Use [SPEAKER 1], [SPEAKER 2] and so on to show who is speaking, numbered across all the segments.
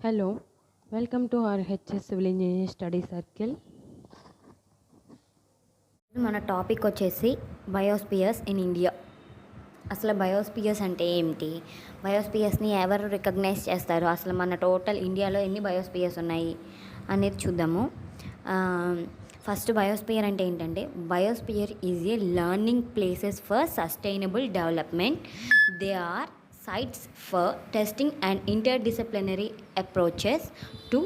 [SPEAKER 1] Hello, welcome to our HS Civil Engineering Study Circle.
[SPEAKER 2] మన topic వచ్చేసి biospheres in India. అసలు biospheres అంటే ఏమిటి, బయోస్పియర్స్ని ఎవరు రికగ్నైజ్ చేస్తారు, అసలు మన టోటల్ ఇండియాలో ఎన్ని బయోస్పియర్స్ ఉన్నాయి అనేది చూద్దాము. ఫస్ట్ బయోస్పియర్ అంటే ఏంటంటే, biosphere is a learning places for sustainable development. They are sites for testing and interdisciplinary approaches to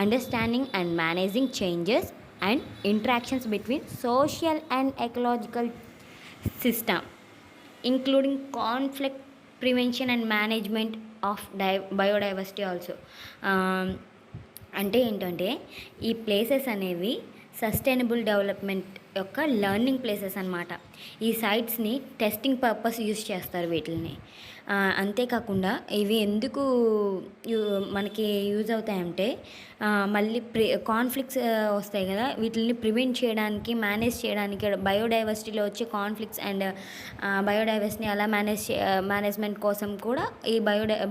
[SPEAKER 2] understanding and managing changes and interactions between social and ecological system, including conflict prevention and management of biodiversity also. అంటే ఏంటంటే, ఈ places అనేవి sustainable development యొక్క learning places అన్నమాట. ఈ సైట్స్ని testing purpose use చేస్తారు వీటిని. అంతేకాకుండా ఇవి ఎందుకు మనకి యూజ్ అవుతాయంటే, మళ్ళీ కాన్ఫ్లిక్ట్స్ వస్తాయి కదా, వీటిని ప్రివెంట్ చేయడానికి, మేనేజ్ చేయడానికి, బయోడైవర్సిటీలో వచ్చే కాన్ఫ్లిక్ట్స్ అండ్ బయోడైవర్సిటీని అలా మేనేజ్మెంట్ కోసం కూడా ఈ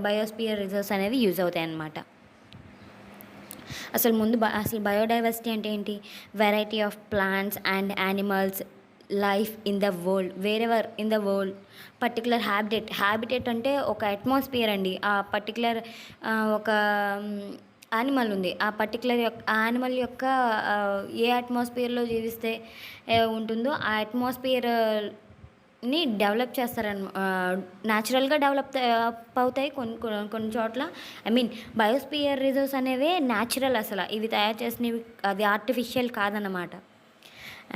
[SPEAKER 2] బయోస్పియర్ రిజర్వ్స్ అనేవి యూజ్ అవుతాయి అన్నమాట. అసలు బయోడైవర్సిటీ అంటే ఏంటి? Variety of plants and animals life in the world, wherever in the world. Particular habitat అంటే ఒక అట్మాస్ఫియర్ అండి. ఆ పర్టికులర్ ఒక యానిమల్ ఉంది, ఆ పర్టికులర్ యానిమల్ యొక్క ఏ అట్మాస్ఫియర్లో జీవిస్తే ఉంటుందో ఆ అట్మాస్ఫియర్ని డెవలప్ న్యాచురల్గా డెవలప్ అవుతాయి కొన్ని చోట్ల. బయోస్పియర్ రిజర్వ్స్ అనేవి న్యాచురల్, అసలు ఇవి తయారు చేసినవి, అది ఆర్టిఫిషియల్ కాదన్నమాట.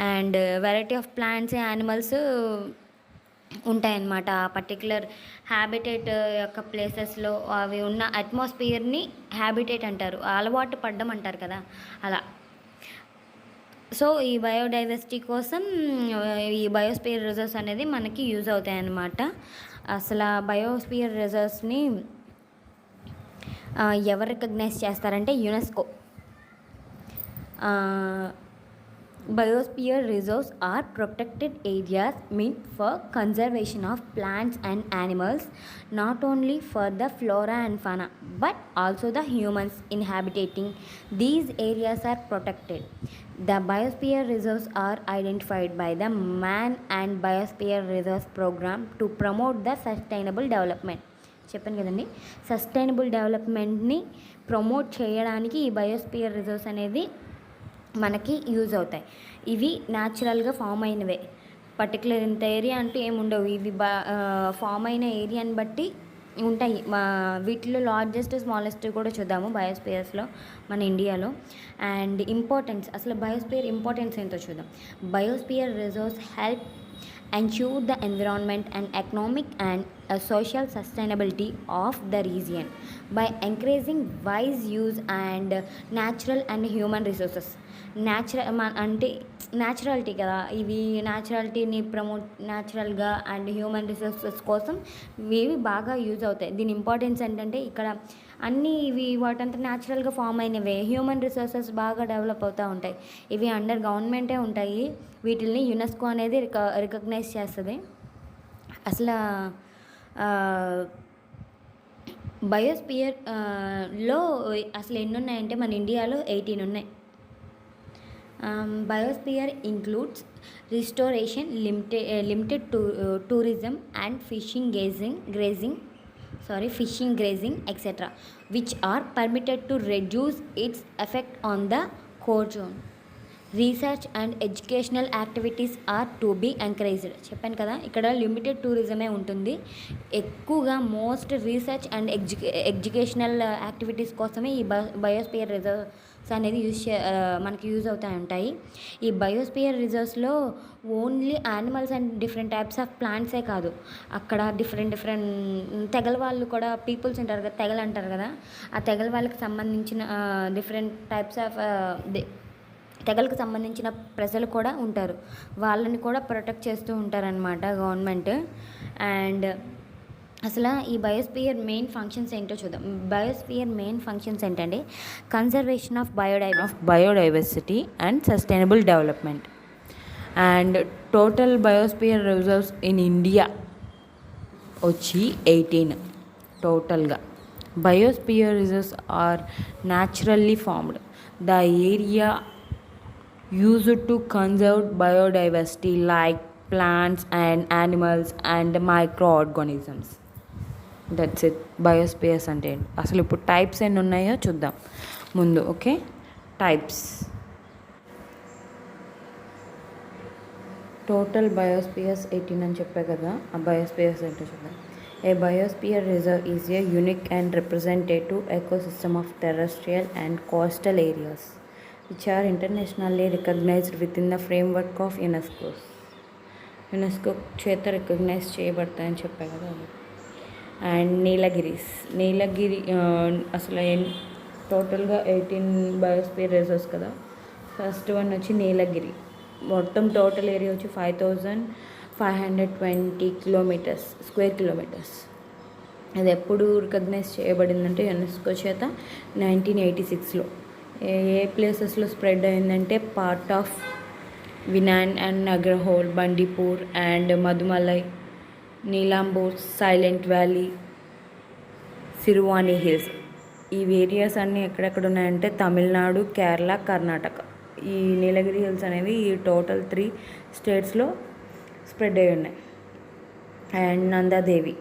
[SPEAKER 2] And variety of plants, animals ఉంటాయన్నమాట ఆ పర్టికులర్ హ్యాబిటేట్ యొక్క ప్లేసెస్లో. అవి ఉన్న అట్మాస్ఫియర్ని హ్యాబిటేట్ అంటారు, అలవాటు పడ్డం అంటారు కదా, అలా. సో ఈ బయోడైవర్సిటీ కోసం ఈ బయోస్పియర్ రిజర్వ్స్ అనేది మనకి యూజ్ అవుతాయి అన్నమాట. అసలు బయోస్పియర్ రిజర్వ్స్ని ఎవరు రికగ్నైజ్ చేస్తారంటే UNESCO. Biosphere reserves are protected areas meant for conservation of plants and animals, not only for the flora and fauna, but also the humans inhabiting these areas are protected. The biosphere reserves are identified by the Man and Biosphere Reserves Program to promote the sustainable development. చెప్పాను కదండి, sustainable డెవలప్మెంట్ని promote చేయడానికి ఈ biosphere reserves అనేది మనకి use అవుతాయి. ఇవి న్యాచురల్గా form అయినవే, particular ఇంత ఏరియా అంటూ ఏముండవు. ఇవి ఫామ్ అయిన ఏరియాని బట్టి ఉంటాయి. వీటిలో లార్జెస్ట్, స్మాలెస్ట్ కూడా చూద్దాము బయోస్పియర్స్లో మన ఇండియాలో. అండ్ ఇంపార్టెన్స్, అసలు బయోస్పియర్ ఇంపార్టెన్స్ ఏంటో చూద్దాం. Biosphere reserves help ensure the environment and economic and social sustainability of the region by encouraging wise use and natural and human resources. అంటే న్యాచురాలిటీ కదా, ఇవి న్యాచురాలిటీని ప్రమోట్, న్యాచురల్గా అండ్ హ్యూమన్ రిసోర్సెస్ కోసం ఇవి బాగా యూజ్ అవుతాయి. దీని ఇంపార్టెన్స్ ఏంటంటే, ఇక్కడ అన్నీ ఇవి వాటంతా న్యాచురల్గా ఫామ్ అయినవే, హ్యూమన్ రిసోర్సెస్ బాగా డెవలప్ అవుతూ ఉంటాయి. ఇవి అండర్ గవర్నమెంటే ఉంటాయి. వీటిల్ని యునెస్కో అనేది రికగ్నైజ్ చేస్తుంది. అసలు బయోస్పియర్ లో అసలు ఎన్ని ఉన్నాయంటే మన ఇండియాలో 18 ఉన్నాయి. Biosphere includes restoration, limited to tourism and fishing, grazing, etc., which are permitted to reduce its effect on the core zone. Research and educational activities are to be encouraged. చెప్పాను కదా, ఇక్కడ లిమిటెడ్ టూరిజమే ఉంటుంది. ఎక్కువగా most research and educational activities కోసమే ఈ biosphere reserves అనేది మనకి యూజ్ అవుతూ ఉంటాయి. ఈ బయోస్పియర్ రిజర్వ్స్లో only animals and different types of ప్లాంట్సే కాదు, అక్కడ డిఫరెంట్ తెగల వాళ్ళు కూడా, పీపుల్స్ ఉంటారు కదా, తెగలు అంటారు కదా, ఆ తెగల వాళ్ళకి సంబంధించిన డిఫరెంట్ టైప్స్ ఆఫ్ తెగలకు సంబంధించిన ప్రజలు కూడా ఉంటారు. వాళ్ళని కూడా ప్రొటెక్ట్ చేస్తూ ఉంటారనమాట గవర్నమెంట్. అండ్ అసలు ఈ బయోస్పియర్ మెయిన్ ఫంక్షన్స్ ఏంటో చూద్దాం. బయోస్పియర్ మెయిన్ ఫంక్షన్స్ ఏంటంటే, conservation of biodiversity and sustainable development. And total biosphere reserves in India వచ్చి 18 టోటల్గా. Biosphere reserves are naturally formed. The area used to conserve biodiversity like plants and animals and microorganisms. That's it. Biospheres అంటే ఏంటి? అసలు ఇప్పుడు types ఎన్ని ఉన్నాయో చూద్దాం ముందు. Okay, types. టోటల్ బయోస్పియర్స్ 18 అని చెప్పే కదా. ఆ బయోస్పియర్స్ ఏంటో చూద్దాం. A biosphere reserve is a unique and representative ecosystem of terrestrial and coastal areas which are internationally recognised with in the framework of UNESCO చేత రికగ్నైజ్ చేయబడతాయని చెప్పే కదా అది. అండ్ నీలగిరి అసలు టోటల్గా 18 బయోస్పియర్ రిజర్వ్స్ కదా. ఫస్ట్ వన్ వచ్చి నీలగిరి. మొత్తం టోటల్ ఏరియా వచ్చి 5520 స్క్వేర్ కిలోమీటర్స్. అది ఎప్పుడు రికగ్నైజ్ చేయబడిందంటే యునెస్కో చేత 1986లో. ఏ ప్లేసెస్లో స్ప్రెడ్ అయిందంటే part of వినాన్ and Nagarhole, Bandipur and Mudumalai, Nilambur, Silent Valley, Siruvani Hills. ఈ ఏరియాస్ అన్నీ ఎక్కడెక్కడ ఉన్నాయంటే తమిళనాడు, కేరళ, కర్ణాటక. ఈ నీలగిరి హిల్స్ అనేవి ఈ టోటల్ 3 స్టేట్స్లో స్ప్రెడ్ అయి ఉన్నాయి. And Nanda Devi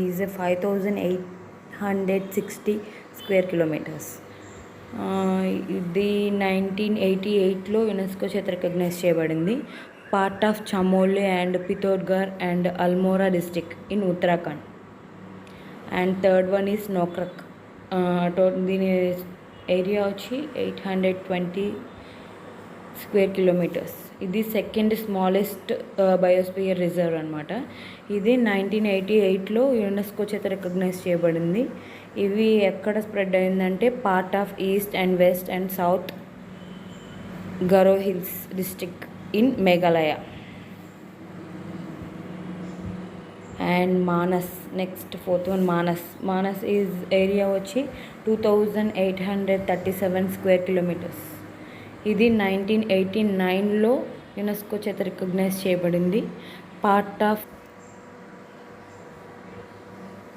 [SPEAKER 2] is 5860 square kilometres. ఇది 1988లో యునెస్కో చేత రికగ్నైజ్ చేయబడింది. Part of Chamoli and Pithoragarh and Almora district in Uttarakhand. And third one is Nokrek. దీని ఏరియా వచ్చి 820 స్క్వేర్ కిలోమీటర్స్. ఇది సెకండ్ స్మాలెస్ట్ బయోస్పియర్ రిజర్వ్ అనమాట. ఇది 1988లో యునెస్కో చేత రికగ్నైజ్ చేయబడింది. ఇవి ఎక్కడ స్ప్రెడ్ అయిందంటే part of East and West and South Garo Hills district in Meghalaya. And Manas next, fourth one Manas is area వచ్చి 2837 స్క్వేర్ కిలోమీటర్స్. ఇది 1989లో యునెస్కో చేత రికగ్నైజ్ చేయబడింది. పార్ట్ ఆఫ్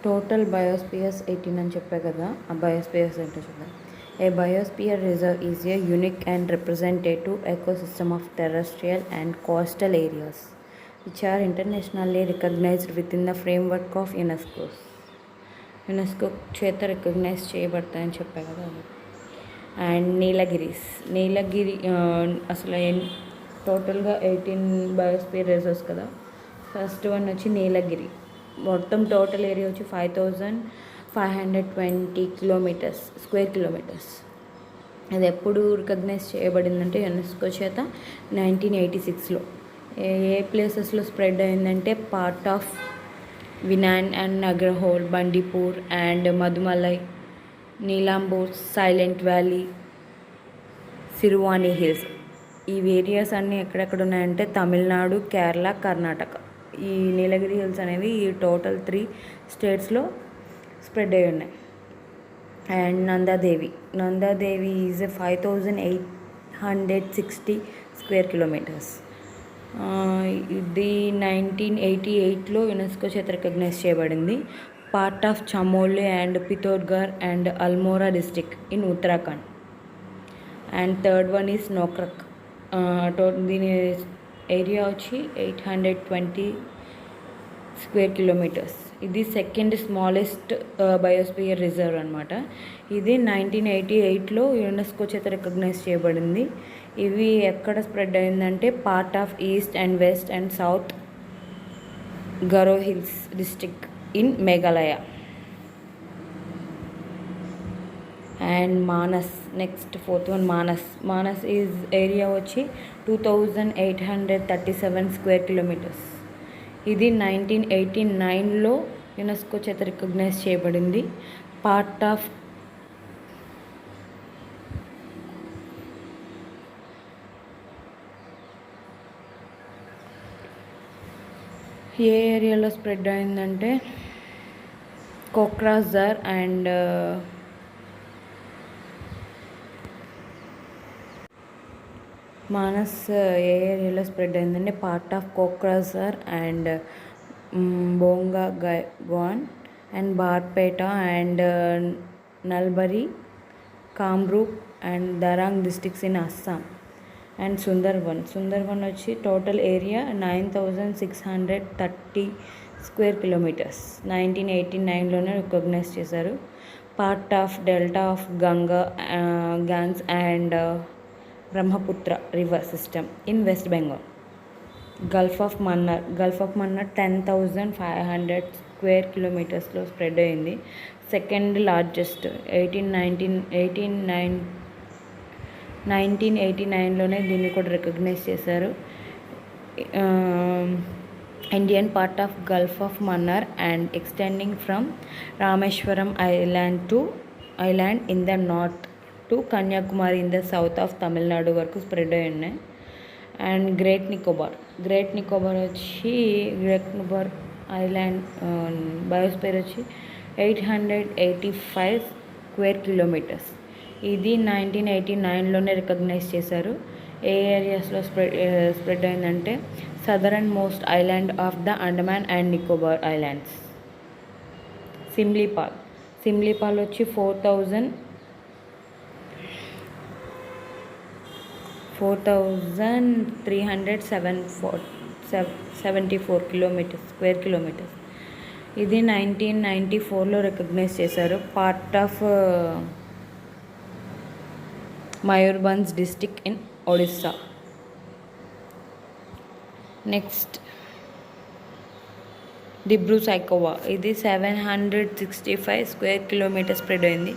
[SPEAKER 2] టోటల్ బయోస్పియర్స్ 18 అని చెప్పే కదా. ఆ బయోస్పియర్స్ ఏంటో చూద్దాం. A biosphere reserve is a unique and representative ecosystem of terrestrial and coastal areas which are internationally recognised with in the framework of UNESCO చేత recognise చేయబడతాయని చెప్పే కదా అది. అండ్ నీలగిరి అసలు టోటల్గా 18 బయోస్పియర్ రిజర్వ్స్ కదా. ఫస్ట్ వన్ వచ్చి నీలగిరి. మొత్తం టోటల్ ఏరియా వచ్చి 5520 స్క్వేర్ కిలోమీటర్స్. అది ఎప్పుడు రికగ్నైజ్ చేయబడిందంటే యునెస్కో చేత 1986లో. ఏ ప్లేసెస్లో స్ప్రెడ్ అయిందంటే part of వినాన్ and Nagarhole, Bandipur and Mudumalai, Nilambur, Silent Valley, Siruvani Hills. ఈ ఏరియాస్ అన్నీ ఎక్కడెక్కడ ఉన్నాయంటే తమిళనాడు, కేరళ, కర్ణాటక. ఈ నీలగిరి హిల్స్ అనేవి ఈ టోటల్ 3 స్టేట్స్లో స్ప్రెడ్ అయి ఉన్నాయి. And Nanda Devi is 5860 square kilometres. ఇది 1988లో యునెస్కో చేత రికగ్నైజ్ చేయబడింది. Part of Chamoli and Pithoragarh and Almora district in Uttarakhand. And third one is Nokrek. దీని ఏరియా వచ్చి 820 స్క్వేర్ కిలోమీటర్స్. ఇది సెకండ్ స్మాలెస్ట్ బయోస్పియర్ రిజర్వ్ అనమాట. ఇది 1988లో యునెస్కో చేత రికగ్నైజ్ చేయబడింది. ఇవి ఎక్కడ స్ప్రెడ్ అయిందంటే part of East and West and South Garo Hills district in Meghalaya. And next, fourth one Manas is area వచ్చి 2837 స్క్వేర్ కిలోమీటర్స్. ఇది 1989లో యునెస్కో చేత రికగ్నైజ్ చేయబడింది. పార్ట్ ఆఫ్ ఏ ఏరియాలో స్ప్రెడ్ అయిందంటే కోక్రాజార్ అండ్ మానస్ ఏ ఏరియాలో స్ప్రెడ్ అయిందంటే part of Kokrajhar and Bongaigaon
[SPEAKER 3] and Barpeta and Nalbari, Kamrup and Darang districts in Assam. And Sundarban వచ్చి టోటల్ ఏరియా 9630 స్క్వేర్ కిలోమీటర్స్ 1989లోనే రికగ్నైజ్ చేశారు. Part of delta of Ganga Ganges and Brahmaputra river system in West Bengal. Gulf of Mannar 10,500 square కిలోమీటర్స్లో spread అయింది. Second largest 1989లోనే దీన్ని కూడా recognise చేశారు. Indian part of gulf of Mannar and extending from Rameswaram island in the north to Kanyakumari in the south of Tamil Nadu వరకు spread అయి ఉన్నాయి. And great Nicobar వచ్చి గ్రేట్ నికోబార్ ఐలాండ్ బయోస్పియర్ వచ్చి 885 స్క్వేర్ కిలోమీటర్స్. ఇది 1989లోనే రికగ్నైజ్ చేశారు. ఏ ఏరియాస్లో స్ప్రెడ్ అయిందంటే southern most island of the Andaman and Nicobar islands. Simlipal వచ్చి 4,374 స్క్వేర్ కిలోమీటర్స్. ఇది 1994లో రికగ్నైజ్ చేశారు. Part of Mayurbhanj district in Odisha. Next Dibru Saikhowa. ఇది 765 స్క్వేర్ కిలోమీటర్స్ స్ప్రెడ్ అయింది.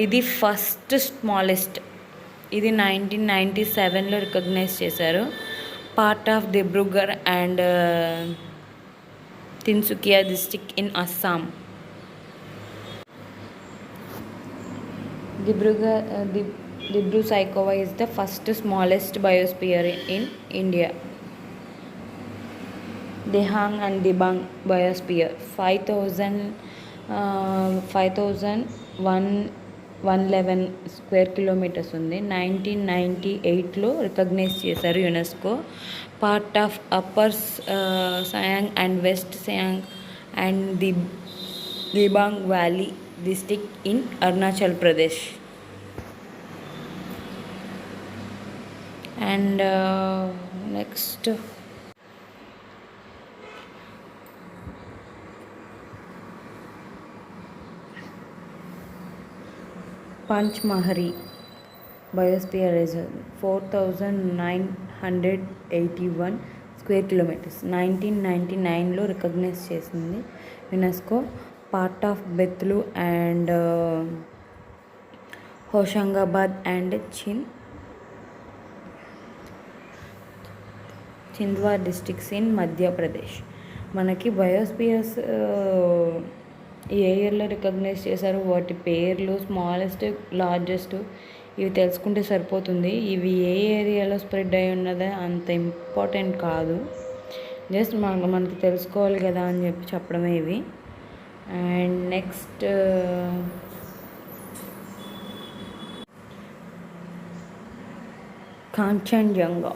[SPEAKER 3] ఇది ఫస్ట్ స్మాలెస్ట్. ఇది 1997లో రికగ్నైజ్ చేశారు. Part of Dibrugarh and Tinsukia district in Assam. Dibru Saikhowa is the first smallest biosphere in India. Dehang and Dibang biosphere 5,111 square kilometres ఉంది. 1998లో recognise చేశారు UNESCO. Part of upper Siang and West Siang and Dibang valley district in Arunachal Pradesh. And next Pachmarhi biosphere reserve 4,981 square kilometres. 1999లో recognise చేసింది UNESCO. Part of Betul and Hoshangabad and Chhindwara districts in Madhya Pradesh. మనకి biospheres ఏ ఇయర్లో recognise చేశారు, వాటి పేర్లు, స్మాలెస్ట్, లార్జెస్ట్ ఇవి తెలుసుకుంటే సరిపోతుంది. ఇవి ఏ ఏరియాలో స్ప్రెడ్ అయి ఉన్నదో అంత ఇంపార్టెంట్ కాదు, జస్ట్ మనకి తెలుసుకోవాలి కదా అని చెప్పడమే ఇవి. And next Kanchenjunga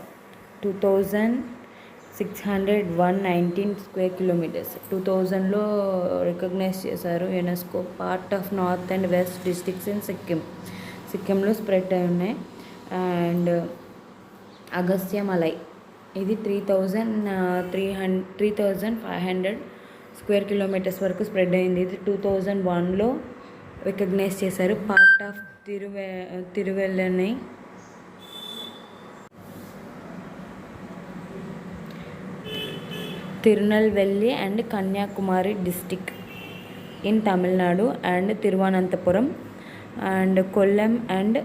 [SPEAKER 3] 2,619 square kilometres 2000లో రికగ్నైజ్ చేశారు UNESCO. Part of North and West districts in సిక్కింలో స్ప్రెడ్ అయి ఉన్నాయి. అండ్ అగస్త్యమలై ఇది 3,500 స్క్వేర్ కిలోమీటర్స్ వరకు స్ప్రెడ్ అయింది. ఇది 2001లో రికగ్నైజ్ చేశారు. పార్ట్ ఆఫ్ తిరువెల్లనై Tirunelveli and Kanyakumari district in Tamil Nadu and Thiruvananthapuram and Kollam and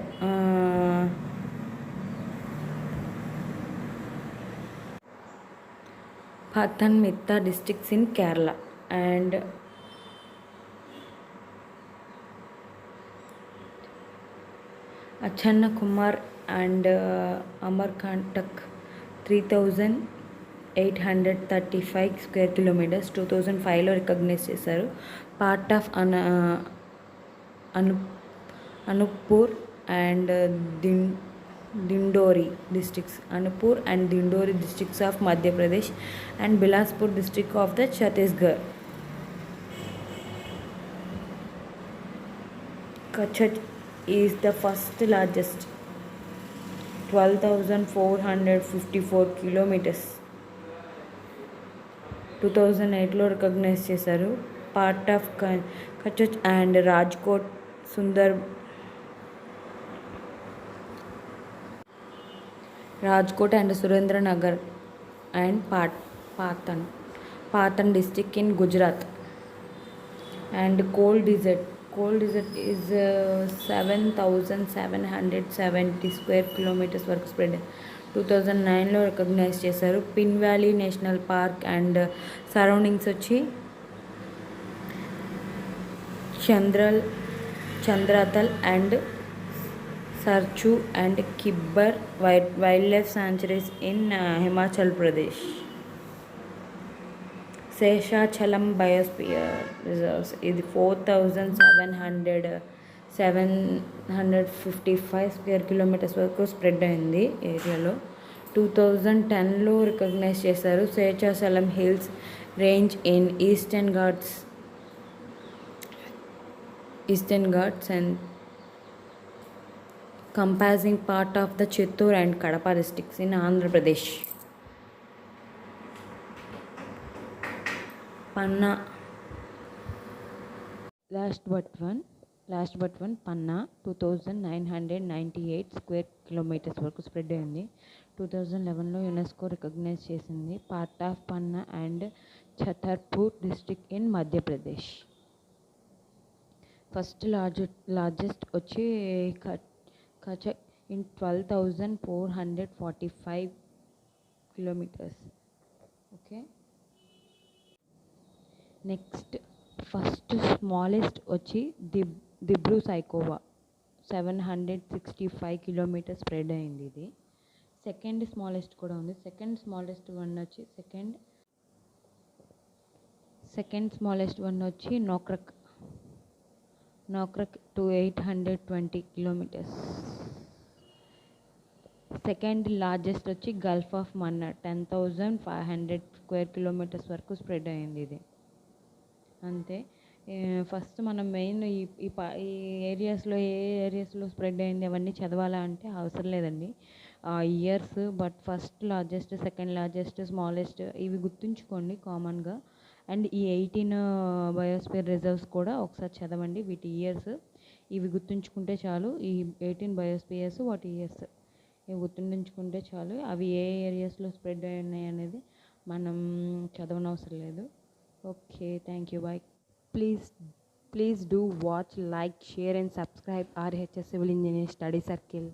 [SPEAKER 3] Pathanamthitta districts in Kerala and Achanakmar and Amarkantak 3,835 square kilometres 2005లో రికగ్నైజ్ చేశారు. Part of Anuppur and Dindori districts of Madhya Pradesh and Bilaspur district of the Chhattisgarh. Kachach is the first largest, 12,454 kilometers. 2008లో recognise చేశారు. Part of Kutch and Rajkot and Surendranagar and Patan district in Gujarat. And coal desert is 7,770 square kilometers వరకు spread. 2009లో recognise చేశారు. Pin Valley National Park and surroundings వచ్చి Chandratal and Sarchu and Kibber wildlife sanctuaries in Himachal Pradesh. Seshachalam biosphere reserves ఇది 4,755 square kilometres వరకు spread అయింది ఏరియాలో. 2010లో recognise చేశారు. Seshachalam hills range in eastern Ghats and comprising part of the Chittoor and Kadapa districts in Andhra Pradesh. Panna.
[SPEAKER 1] Last but one Panna 2,998 square kilometers వరకు spread అయింది. 2011లో UNESCO recognise చేసింది. Part of Panna and Chhatarpur district in Madhya Pradesh. First largest వచ్చి Kutch in 12,445 kilometers. Okay. Next first smallest వచ్చి Dibru Saikhowa 765 kilometres spread అయింది ఇది. Second smallest కూడా ఉంది. సెకండ్ స్మాలెస్ట్ వన్ వచ్చి నోక్రక్ to 820 kilometers. సెకండ్ లార్జెస్ట్ వచ్చి Gulf of Mannar 10,500 square kilometres వరకు స్ప్రెడ్ అయింది ఇది. అంతే. ఫస్ట్ మనం మెయిన్ ఈ ఏరియాస్లో ఏ ఏరియాస్లో స్ప్రెడ్ అయింది అవన్నీ చదవాలా అంటే అవసరం లేదండి. Years but first largest, second largest, smallest ఇవి గుర్తుంచుకోండి కామన్గా. అండ్ ఈ 18 బయోస్పియర్ రిజర్వ్స్ కూడా ఒకసారి చదవండి. వీటి ఇయర్స్ ఇవి గుర్తుంచుకుంటే చాలు. ఈ 18 బయోస్పియర్స్ వాటి ఇయర్స్ ఇవి గుర్తుంచుకుంటే చాలు. అవి ఏ ఏరియాస్లో స్ప్రెడ్ అయి ఉన్నాయి అనేది మనం చదవనవసరం లేదు. Okay, thank you, bye. Please do watch, like, share and subscribe RHS Civil Engineering Study Circle.